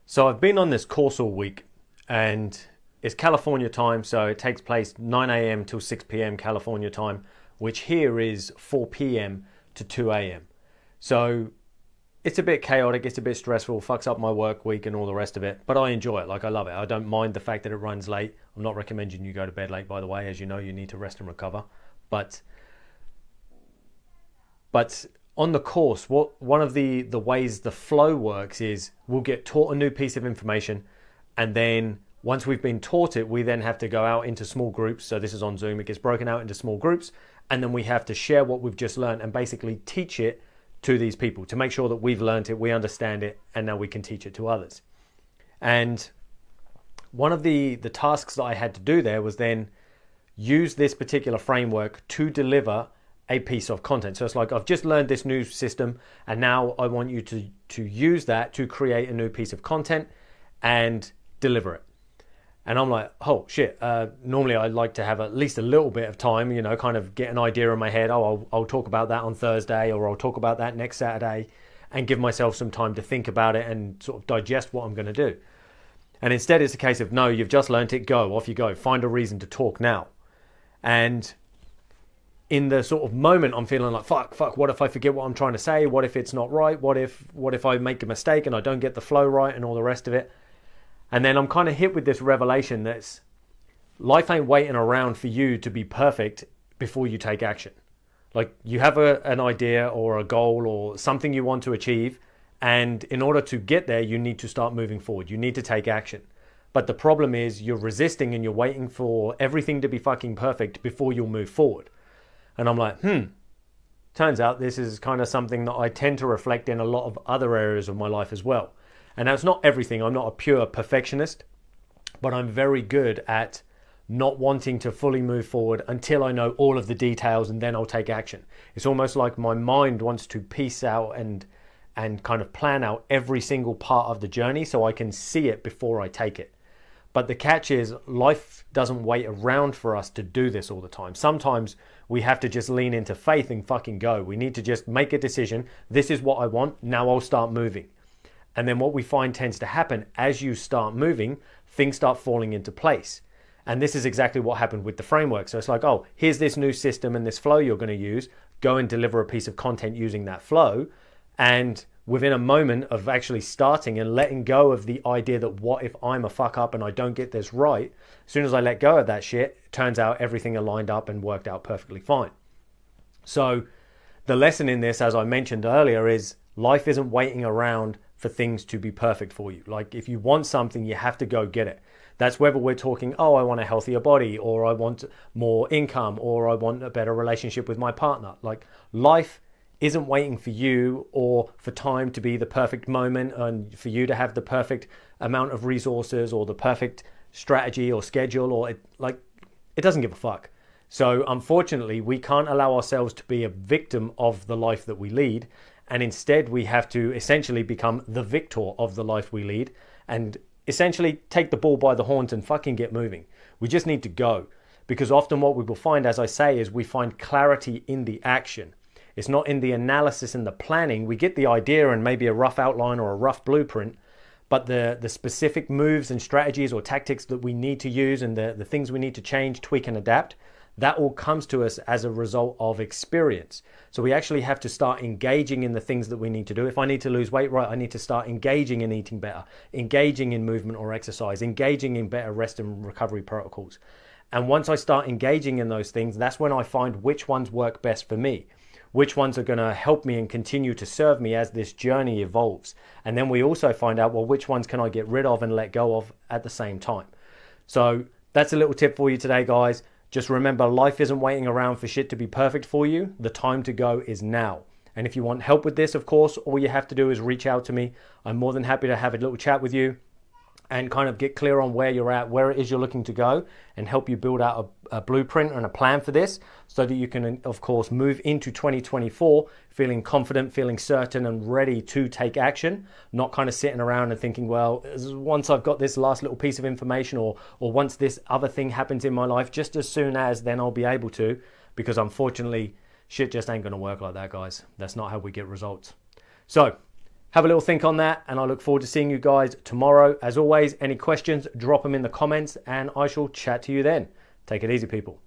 So I've been on this course all week and it's California time, so it takes place 9 a.m. till 6 p.m. California time, which here is 4 p.m. to 2 a.m. So it's a bit chaotic, it's a bit stressful, fucks up my work week and all the rest of it, but I enjoy it, like I love it. I don't mind the fact that it runs late. I'm not recommending you go to bed late, by the way. As you know, you need to rest and recover. But on the course, one of the ways the flow works is we'll get taught a new piece of information, and then once we've been taught it, we then have to go out into small groups. So this is on Zoom, it gets broken out into small groups, and then we have to share what we've just learned and basically teach it to these people to make sure that we've learned it, we understand it, and now we can teach it to others. And one of the tasks that I had to do there was then use this particular framework to deliver a piece of content. So it's like, I've just learned this new system and now I want you to use that to create a new piece of content and deliver it. And I'm like, oh shit, normally I like to have at least a little bit of time, you know, kind of get an idea in my head. Oh, I'll talk about that on Thursday, or I'll talk about that next Saturday, and give myself some time to think about it and sort of digest what I'm going to do. And instead it's a case of, no, you've just learned it, go, off you go, find a reason to talk now. And in the sort of moment, I'm feeling like, fuck, what if I forget what I'm trying to say? What if it's not right? What if I make a mistake and I don't get the flow right and all the rest of it? And then I'm kind of hit with this revelation that's life ain't waiting around for you to be perfect before you take action. Like, you have an idea or a goal or something you want to achieve, and in order to get there, you need to start moving forward. You need to take action. But the problem is you're resisting and you're waiting for everything to be fucking perfect before you'll move forward. And I'm like, turns out this is kind of something that I tend to reflect in a lot of other areas of my life as well. And that's not everything. I'm not a pure perfectionist, but I'm very good at not wanting to fully move forward until I know all of the details, and then I'll take action. It's almost like my mind wants to piece out and kind of plan out every single part of the journey so I can see it before I take it. But the catch is, life doesn't wait around for us to do this all the time. Sometimes we have to just lean into faith and fucking go. We need to just make a decision. This is what I want. Now I'll start moving. And then what we find tends to happen as you start moving, things start falling into place. And this is exactly what happened with the framework. So it's like, oh, here's this new system and this flow you're going to use. Go and deliver a piece of content using that flow. And within a moment of actually starting and letting go of the idea that what if I'm a fuck up and I don't get this right, as soon as I let go of that shit, it turns out everything aligned up and worked out perfectly fine. So the lesson in this, as I mentioned earlier, is life isn't waiting around for things to be perfect for you. Like, if you want something, you have to go get it. That's whether we're talking, oh, I want a healthier body, or I want more income, or I want a better relationship with my partner. Like, life isn't waiting for you or for time to be the perfect moment and for you to have the perfect amount of resources or the perfect strategy or schedule, or it doesn't give a fuck. So unfortunately, we can't allow ourselves to be a victim of the life that we lead. And instead, we have to essentially become the victor of the life we lead and essentially take the bull by the horns and fucking get moving. We just need to go, because often what we will find, as I say, is we find clarity in the action. It's not in the analysis and the planning. We get the idea and maybe a rough outline or a rough blueprint, but the specific moves and strategies or tactics that we need to use and the things we need to change, tweak and adapt, that all comes to us as a result of experience. So we actually have to start engaging in the things that we need to do. If I need to lose weight, right, I need to start engaging in eating better, engaging in movement or exercise, engaging in better rest and recovery protocols. And once I start engaging in those things, that's when I find which ones work best for me, which ones are going to help me and continue to serve me as this journey evolves. And then we also find out, well, which ones can I get rid of and let go of at the same time. So that's a little tip for you today, guys. Just remember, life isn't waiting around for shit to be perfect for you. The time to go is now. And if you want help with this, of course, all you have to do is reach out to me. I'm more than happy to have a little chat with you and kind of get clear on where you're at, where it is you're looking to go, and help you build out a blueprint and a plan for this so that you can, of course, move into 2024 feeling confident, feeling certain and ready to take action, not kind of sitting around and thinking, well, once I've got this last little piece of information or once this other thing happens in my life, just as soon as, then I'll be able to, because unfortunately, shit just ain't going to work like that, guys. That's not how we get results. So Have a little think on that, and I look forward to seeing you guys tomorrow. As always, any questions, drop them in the comments, and I shall chat to you then. Take it easy, people.